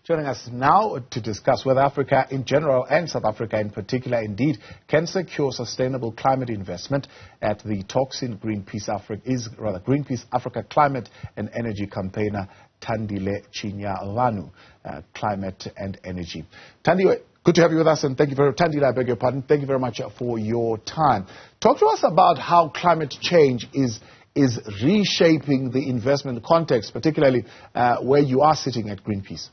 Joining us now to discuss whether Africa in general and South Africa in particular indeed can secure sustainable climate investment at the talks in Greenpeace Africa climate and energy campaigner Thandile Chinyavanhu, climate and energy. Thandile, good to have you with us, and thank you very much. Thandile, I beg your pardon. Thank you very much for your time. Talk to us about how climate change is reshaping the investment context, particularly where you are sitting at Greenpeace.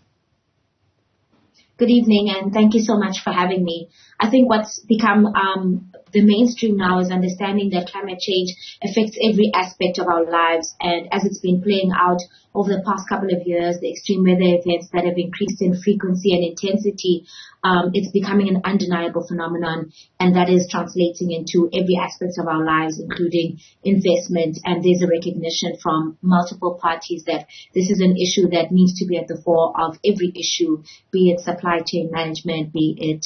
Good evening, and thank you so much for having me. I think what's become the mainstream now is understanding that climate change affects every aspect of our lives, and as it's been playing out over the past couple of years, the extreme weather events that have increased in frequency and intensity, it's becoming an undeniable phenomenon, and that is translating into every aspect of our lives, including investment. And there's a recognition from multiple parties that this is an issue that needs to be at the fore of every issue, be it supply chain management, be it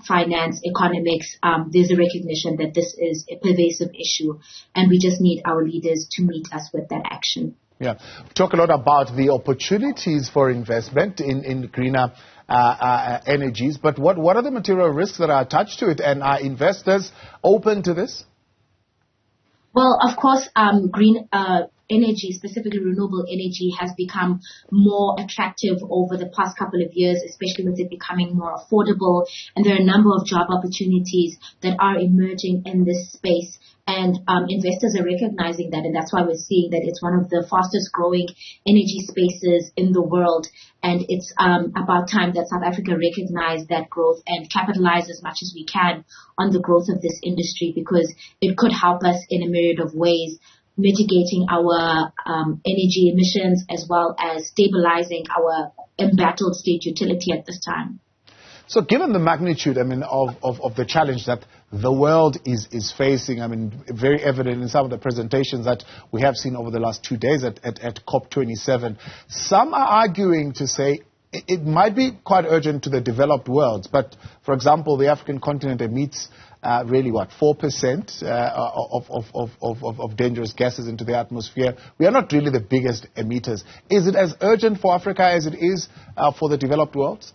finance, economics. There's a recognition that this is a pervasive issue, and we just need our leaders to meet us with that action. Yeah, we talk a lot about the opportunities for investment in greener energies, but what are the material risks that are attached to it, and are investors open to this? Well, of course, green energy, specifically renewable energy, has become more attractive over the past couple of years, especially with it becoming more affordable. And there are a number of job opportunities that are emerging in this space. And investors are recognizing that, and that's why we're seeing that it's one of the fastest growing energy spaces in the world. And it's about time that South Africa recognize that growth and capitalize as much as we can on the growth of this industry, because it could help us in a myriad of ways, mitigating our energy emissions as well as stabilizing our embattled state utility at this time. So given the magnitude, of the challenge that the world is facing, very evident in some of the presentations that we have seen over the last 2 days at COP27, some are arguing to say it might be quite urgent to the developed world. But, for example, the African continent emits really 4% of dangerous gases into the atmosphere. We are not really the biggest emitters. Is it as urgent for Africa as it is for the developed world?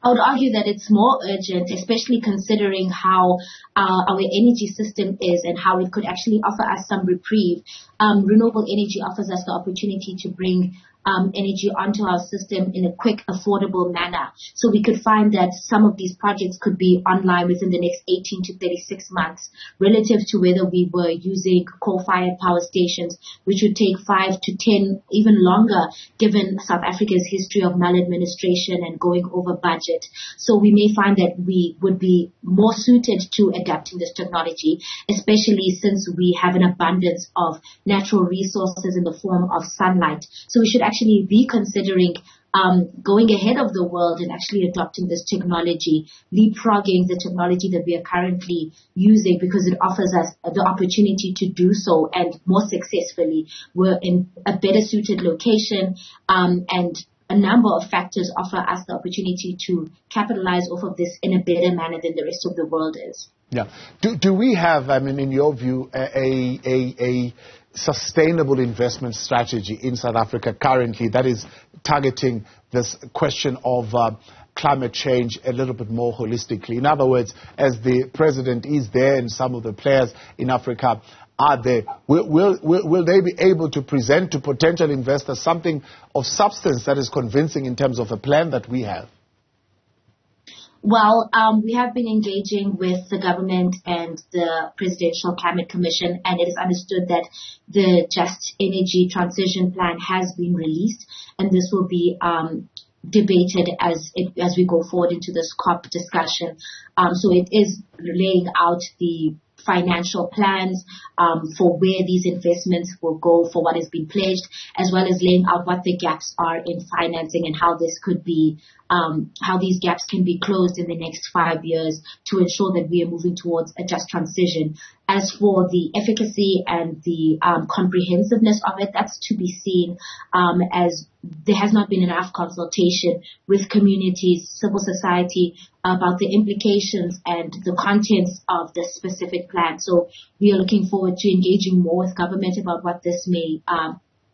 I would argue that it's more urgent, especially considering how our energy system is and how it could actually offer us some reprieve. Renewable energy offers us the opportunity to bring energy onto our system in a quick, affordable manner. So we could find that some of these projects could be online within the next 18 to 36 months, relative to whether we were using coal-fired power stations, which would take 5 to 10, even longer, given South Africa's history of maladministration and going over budget. So we may find that we would be more suited to adapting this technology, especially since we have an abundance of natural resources in the form of sunlight. So we should actually be considering going ahead of the world and actually adopting this technology, leapfrogging the technology that we are currently using, because it offers us the opportunity to do so, and more successfully. We're in a better suited location, and a number of factors offer us the opportunity to capitalize off of this in a better manner than the rest of the world is. Yeah. Do we have, in your view, a sustainable investment strategy in South Africa currently that is targeting this question of climate change a little bit more holistically? In other words, as the president is there and some of the players in Africa are there, will they be able to present to potential investors something of substance that is convincing in terms of a plan that we have? Well, we have been engaging with the government and the Presidential Climate Commission, and it is understood that the Just Energy Transition Plan has been released, and this will be debated as we go forward into this COP discussion. So it is laying out the financial plans for where these investments will go, for what has been pledged, as well as laying out what the gaps are in financing and how this could be, how these gaps can be closed in the next 5 years to ensure that we are moving towards a just transition. As for the efficacy and the comprehensiveness of it, that's to be seen, as there has not been enough consultation with communities, civil society, about the implications and the contents of the specific plan. So we are looking forward to engaging more with government about what this may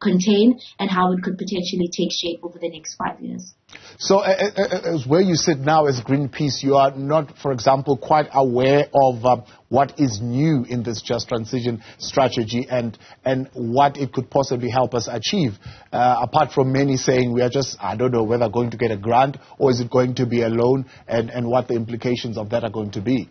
contain and how it could potentially take shape over the next 5 years. So as where you sit now as Greenpeace, you are not, for example, quite aware of what is new in this just transition strategy and what it could possibly help us achieve, apart from many saying we are just, I don't know, whether going to get a grant or is it going to be a loan and what the implications of that are going to be.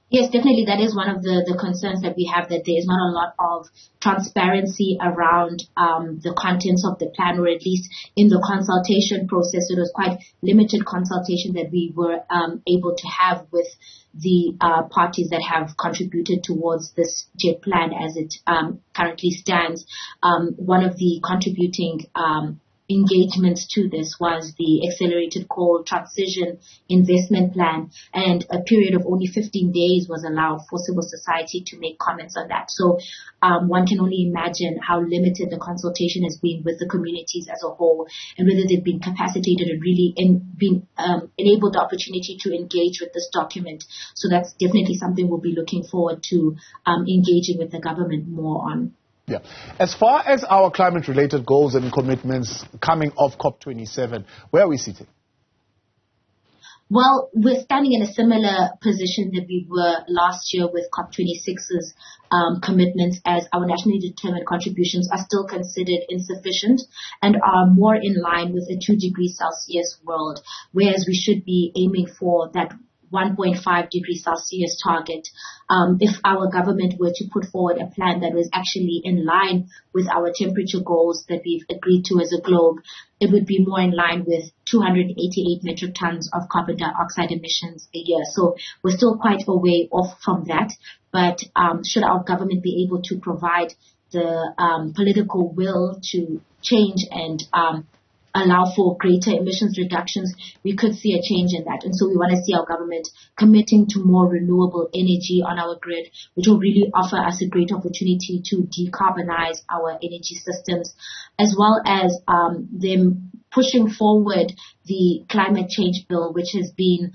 Yes, definitely. That is one of the concerns that we have, that there is not a lot of transparency around the contents of the plan, or at least in the consultation process. It was quite limited consultation that we were able to have with the parties that have contributed towards this JET plan as it currently stands. One of the contributing engagements to this was the Accelerated Coal Transition Investment Plan, and a period of only 15 days was allowed for civil society to make comments on that. So one can only imagine how limited the consultation has been with the communities as a whole, and whether they've been capacitated and really been enabled the opportunity to engage with this document. So that's definitely something we'll be looking forward to engaging with the government more on. Yeah. As far as our climate-related goals and commitments coming off COP27, where are we sitting? Well, we're standing in a similar position that we were last year with COP26's commitments, as our nationally determined contributions are still considered insufficient and are more in line with a 2 degrees Celsius world, whereas we should be aiming for that 1.5 degrees Celsius target. If our government were to put forward a plan that was actually in line with our temperature goals that we've agreed to as a globe, it would be more in line with 288 metric tons of carbon dioxide emissions a year. So we're still quite a way off from that. But should our government be able to provide the political will to change and allow for greater emissions reductions, we could see a change in that. And so we want to see our government committing to more renewable energy on our grid, which will really offer us a great opportunity to decarbonize our energy systems, as well as them pushing forward the climate change bill, which has been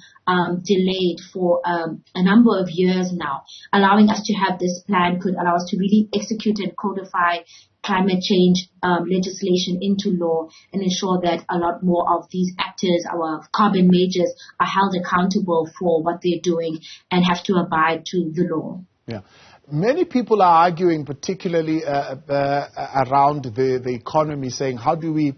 delayed for a number of years now. Allowing us to have this plan could allow us to really execute and codify climate change legislation into law and ensure that a lot more of these actors, our carbon majors, are held accountable for what they're doing and have to abide to the law. Yeah. Many people are arguing, particularly around the economy, saying, how do we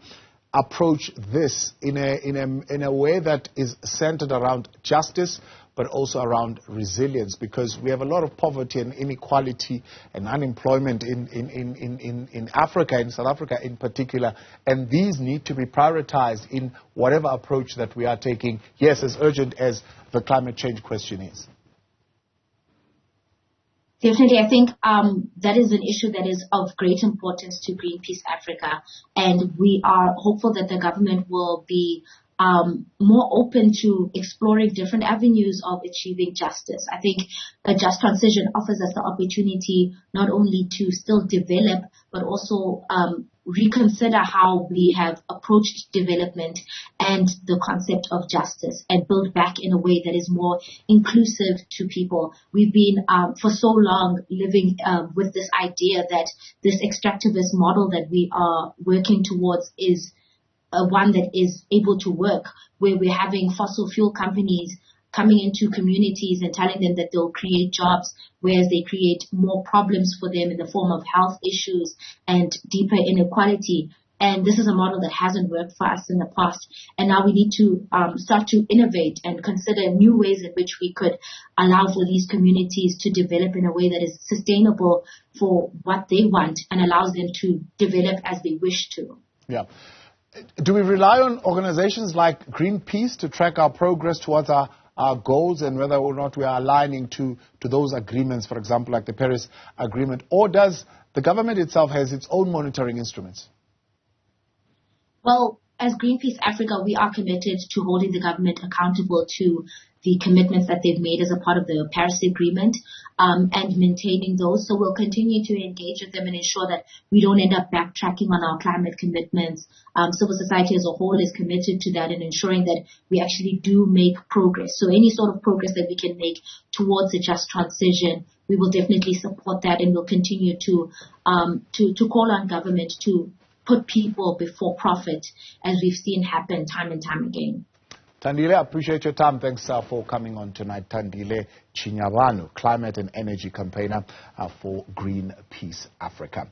approach this in a way that is centered around justice, but also around resilience, because we have a lot of poverty and inequality and unemployment in Africa, in South Africa in particular, and these need to be prioritized in whatever approach that we are taking, yes, as urgent as the climate change question is. Definitely, I think that is an issue that is of great importance to Greenpeace Africa, and we are hopeful that the government will be more open to exploring different avenues of achieving justice. I think a just transition offers us the opportunity not only to still develop, but also reconsider how we have approached development and the concept of justice, and build back in a way that is more inclusive to people. We've been for so long living with this idea that this extractivist model that we are working towards is one that is able to work, where we're having fossil fuel companies coming into communities and telling them that they'll create jobs, whereas they create more problems for them in the form of health issues and deeper inequality. And this is a model that hasn't worked for us in the past. And now we need to start to innovate and consider new ways in which we could allow for these communities to develop in a way that is sustainable for what they want and allows them to develop as they wish to. Yeah. Do we rely on organizations like Greenpeace to track our progress towards our goals and whether or not we are aligning to those agreements, for example, like the Paris Agreement? Or does the government itself has its own monitoring instruments? Well, as Greenpeace Africa, we are committed to holding the government accountable to the commitments that they've made as a part of the Paris Agreement and maintaining those. So we'll continue to engage with them and ensure that we don't end up backtracking on our climate commitments. Civil society as a whole is committed to that and ensuring that we actually do make progress. So any sort of progress that we can make towards a just transition, we will definitely support that, and we'll continue to call on government to put people before profit, as we've seen happen time and time again. Thandile, I appreciate your time. Thanks for coming on tonight. Thandile Chinyavanhu, climate and energy campaigner for Greenpeace Africa.